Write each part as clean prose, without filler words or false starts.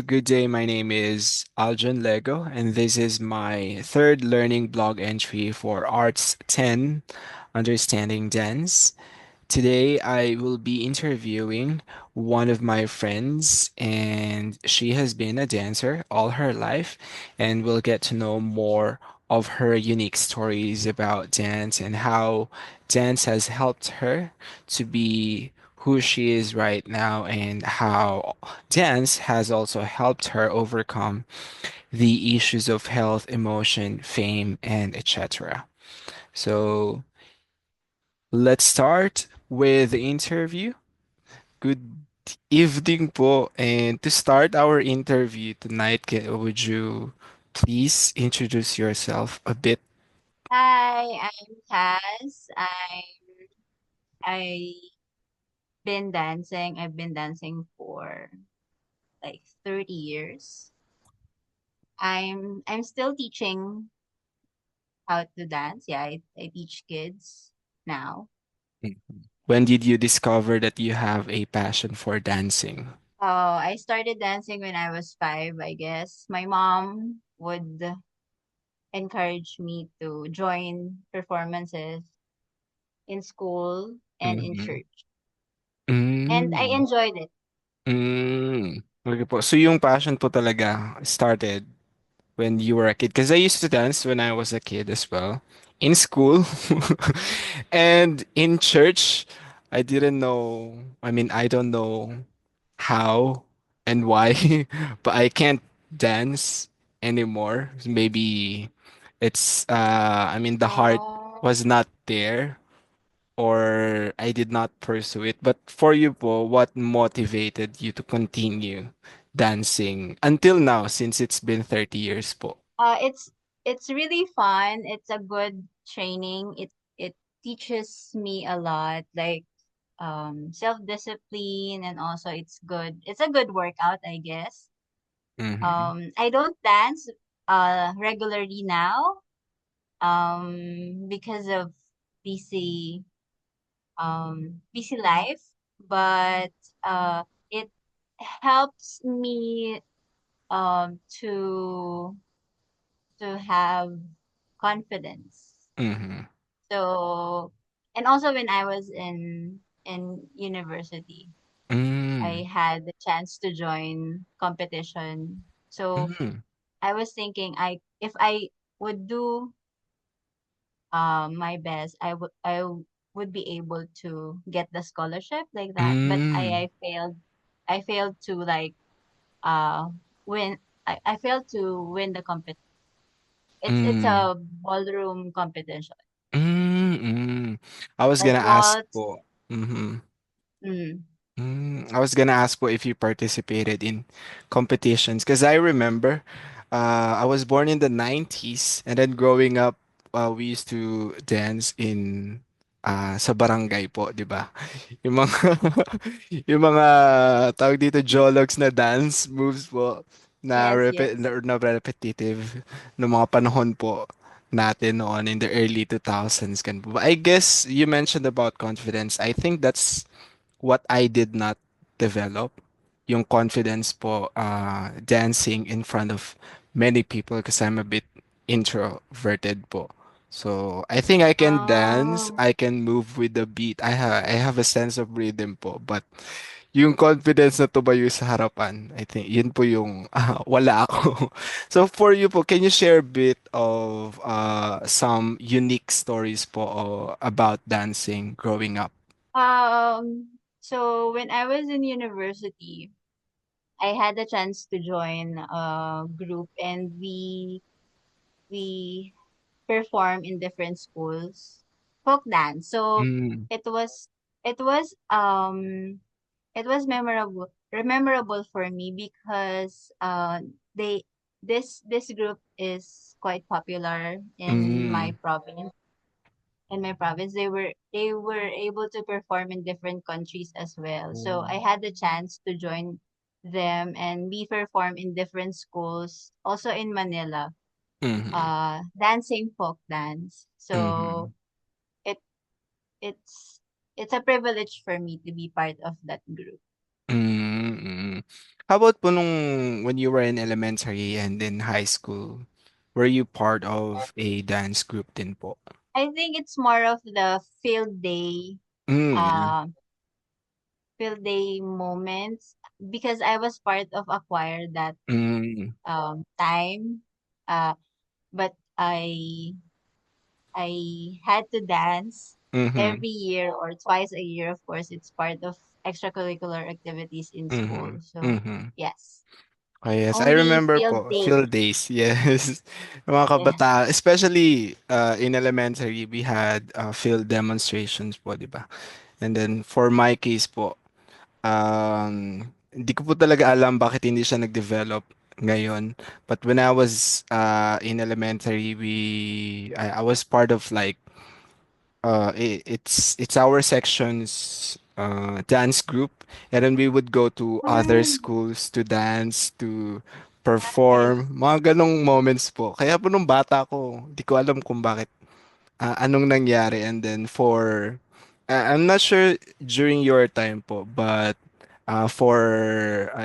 good day. My name is Aljon Lego, and this is my third learning blog entry for Arts 10, Understanding Dance. Today, I will be interviewing one of my friends, and she has been a dancer all her life, and we'll get to know more of her unique stories about dance and how dance has helped her to be who she is right now, and how dance has also helped her overcome the issues of health, emotion, fame, and etc. So, let's start with the interview. Good evening po. And to start our interview tonight, would you please introduce yourself a bit? Hi, I'm Taz. I've been dancing. I've been dancing for like 30 years. I'm still teaching how to dance. Yeah, I teach kids now. When did you discover that you have a passion for dancing? I started dancing when I was 5, I guess. My mom would encourage me to join performances in school and in Mm-hmm. church. And I Mm. enjoyed it. Mm. Okay po. So yung passion po talaga started when you were a kid? Because I used to dance when I was a kid as well. In school and in church, I didn't know. I mean, I don't know how and why, but I can't dance anymore. Maybe it's, I mean, the heart Oh. was not there or I did not pursue it. But for you po, what motivated you to continue dancing until now since it's been 30 years po? It's really fun. It's a good training. It teaches me a lot, like self-discipline, and also it's good. It's a good workout, I guess. Mm-hmm. I don't dance regularly now because of busy busy life, but it helps me to have confidence. Mm-hmm. So, and also when I was in university, I Mm. had the chance to join competition. So Mm. I was thinking, I if I would do my best, would be able to get the scholarship like that. But Mm. I failed. I failed to like uh win. I failed to win the competition. It's Mm. a ballroom competition. Mm. Mm. I was Like gonna ask what? po. Mm-hmm. Mm, I was gonna ask po if you participated in competitions because I remember I was born in the 90s and then growing up we used to dance in sa barangay po, 'di ba? Yung mga yung mga tawag dito jologs na dance moves po yes, yes. na repetitive ng mga panahon po natin noon in the early 2000s kan po. I guess you mentioned about confidence. I think that's what I did not develop, yung confidence po dancing in front of many people because I'm a bit introverted po. So, I think I can dance, Oh, I can move with the beat. I have a sense of rhythm po, but yung confidence na tumayo sa harapan, I think yun po yung wala ako. So for you po, can you share a bit of some unique stories po about dancing growing up? so when I was in university, I had a chance to join a group, and we perform in different schools folk dance. So Mm. it was it was um it was memorable for me because they this group is quite popular Mm. in my province. They were able to perform in different countries as well. So I had the chance to join them, and we perform in different schools, also in Manila, Mhm. dancing folk dance. So Mhm. it it's it's a privilege for me to be part of that group. Mm. How about po nung when you were in elementary and in high school, were you part of a dance group din po? I think it's more of the field day, Yeah. uh, field day moments because I was part of a choir that Mm, time. Uh, but I had to dance mhm, every year or twice a year. Of course, it's part of extracurricular activities in school. mhm, So mhm. yes, Oh, yes, I only remember field po, day. field days, yes. Mga Yeah. kabataan, especially in elementary, we had field demonstrations po, di ba? And then for my case po, hindi ko po talaga alam bakit hindi siya nag-develop ngayon. But when I was in elementary, I was part of like it's our section's dance group, and then we would go to other Oh, schools to dance, to nice. perform, mga ganong moments po. Kaya po nung bata ko, hindi ko alam kung bakit anong nangyari. And then for I'm not sure during your time po, but for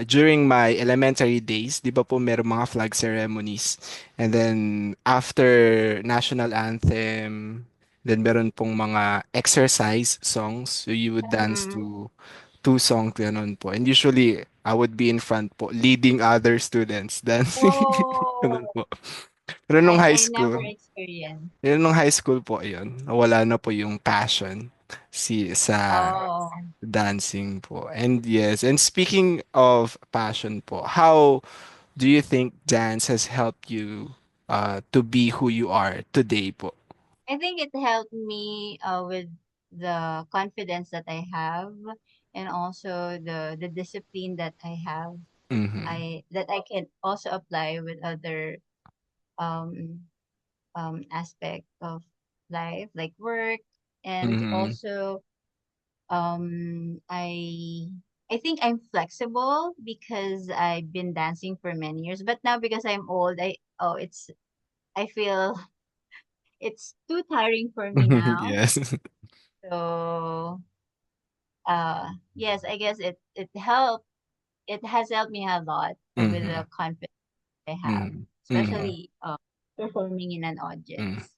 during my elementary days, 'di ba po merong mga flag ceremonies. And then after national anthem, then meron pong mga exercise songs. So you would dance Mm. to two songs ganun po. And usually I would be in front po leading other students dancing. Ganun Oh, po. Pero nung high I never school, experienced. yun nung high school po yun, nawala na po yung passion sa Oh, dancing po. And yes, and speaking of passion po, how do you think dance has helped you to be who you are today po? I think it helped me with the confidence that I have and also the discipline that I have. Mm-hmm. I that I can also apply with other um aspect of life like work and Mm-hmm. also I think I'm flexible because I've been dancing for many years but now because I'm old I feel it's too tiring for me now. Yes. So yes, I guess it has helped me a lot with Mm-hmm. the confidence I have, Mm-hmm. Mm-hmm. especially performing in an Mm. audience.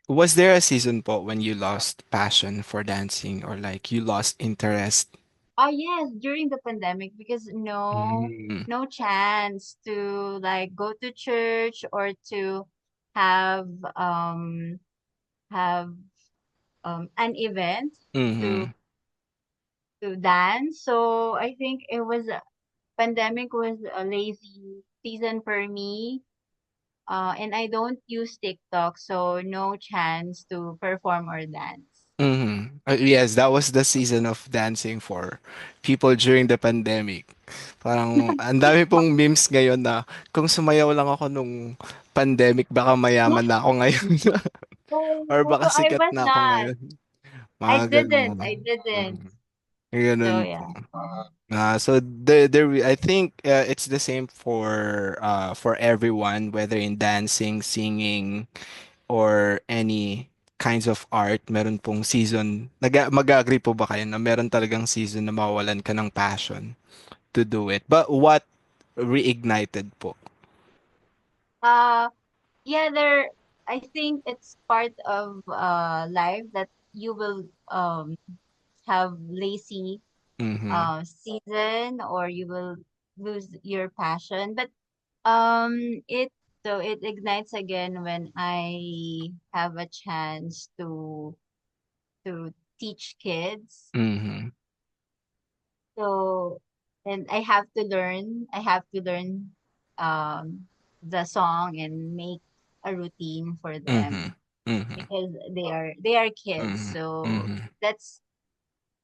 Was there a season po when you lost passion for dancing or like you lost interest? Oh yes, during the pandemic because Mm-hmm. no chance to like go to church or to have um have an event to Mm-hmm. dance. So I think it was pandemic was a lazy season for me. And I don't use TikTok, so no chance to perform or dance. Mm-hmm. Yes, that was the season of dancing for people during the pandemic. Parang ang dami pong memes ngayon na kung sumayaw lang ako nung pandemic, baka mayaman na ako ngayon. Or Oh, baka I sikat was na ako not. ngayon. Mga ganun. I didn't. Mm. Ganun So po. yeah. So I think it's the same for everyone, whether in dancing, singing, or any kinds of art. Meron pong season. Mag-agree po ba kayo na meron talagang season na mawawalan ka ng passion to do it? But what reignited po? Uh yeah, there I think it's part of life that you will have lazy Mm-hmm. season or you will lose your passion. But it it ignites again when I have a chance to teach kids. Mm-hmm. So and I have to learn the song and make a routine for Mm-hmm. them Mm-hmm. because they are kids. Mm-hmm. So Mm-hmm. that's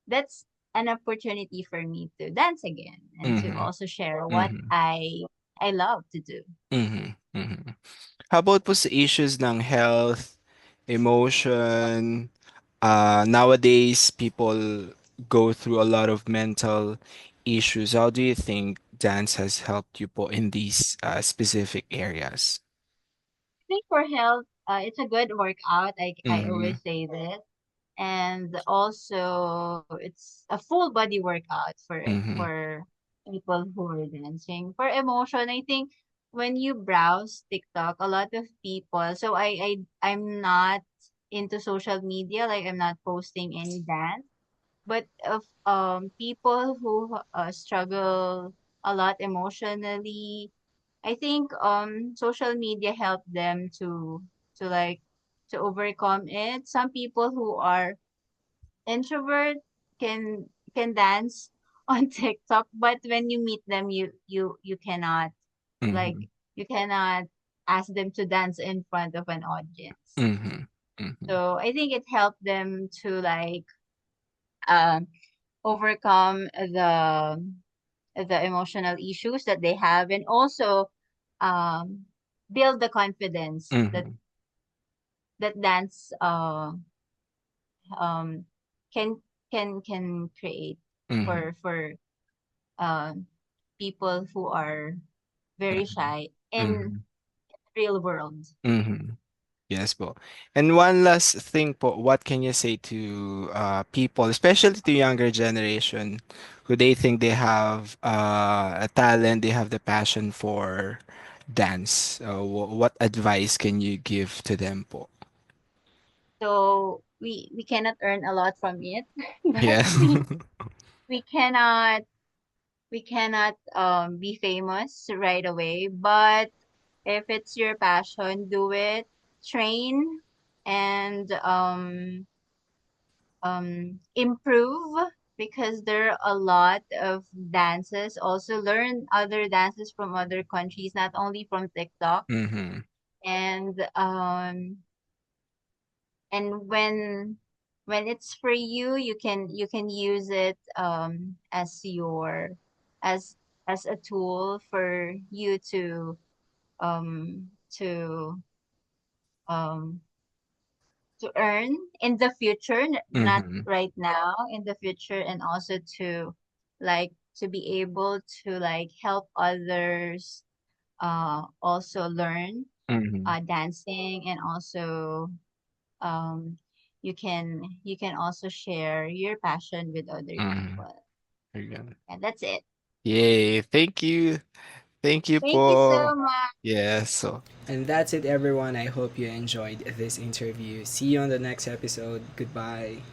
that's an opportunity for me to dance again and to Mm-hmm. also share what Mm-hmm. I love to do. Mm-hmm. Mm-hmm. How about po sa issues ng health, emotion? Nowadays, people go through a lot of mental issues. How do you think dance has helped you po in these specific areas? I think for health, it's a good workout. I Mm-hmm. always say this. And also it's a full body workout Mm-hmm. for people who were dancing. For emotion, I think when you browse TikTok, a lot of people. So I'm not into social media. Like I'm not posting any dance, but of people who struggle a lot emotionally. I think social media helped them to like to overcome it. Some people who are introvert can dance on TikTok, but when you meet them, you cannot like Mm-hmm. you cannot ask them to dance in front of an audience. Mm-hmm. Mm-hmm. So I think it helped them to like um overcome the emotional issues that they have, and also um build the confidence Mm-hmm. that dance um can can create Mm-hmm. for people who are very shy in Mm-hmm. real world. Mm-hmm. Yes po. And one last thing po, what can you say to people, especially to younger generation, who they think they have a talent, they have the passion for dance? What advice can you give to them po? So we cannot earn a lot from it, but Yes. we cannot we cannot be famous right away. But if it's your passion, do it. Train and improve, because there are a lot of dances. Also learn other dances from other countries, not only from TikTok. Mm-hmm. And and when it's for you, you can use it as your as as a tool for you to um to earn in the future, not Mm-hmm. right now, in the future, and also to like to be able to like help others also learn Mm-hmm. dancing, and also um you can also share your passion with other Mm-hmm. people. Again. And that's it. Yay. Thank you. Thank you Thank you po. so much. Yes. So And that's it, everyone. I hope you enjoyed this interview. See you on the next episode. Goodbye.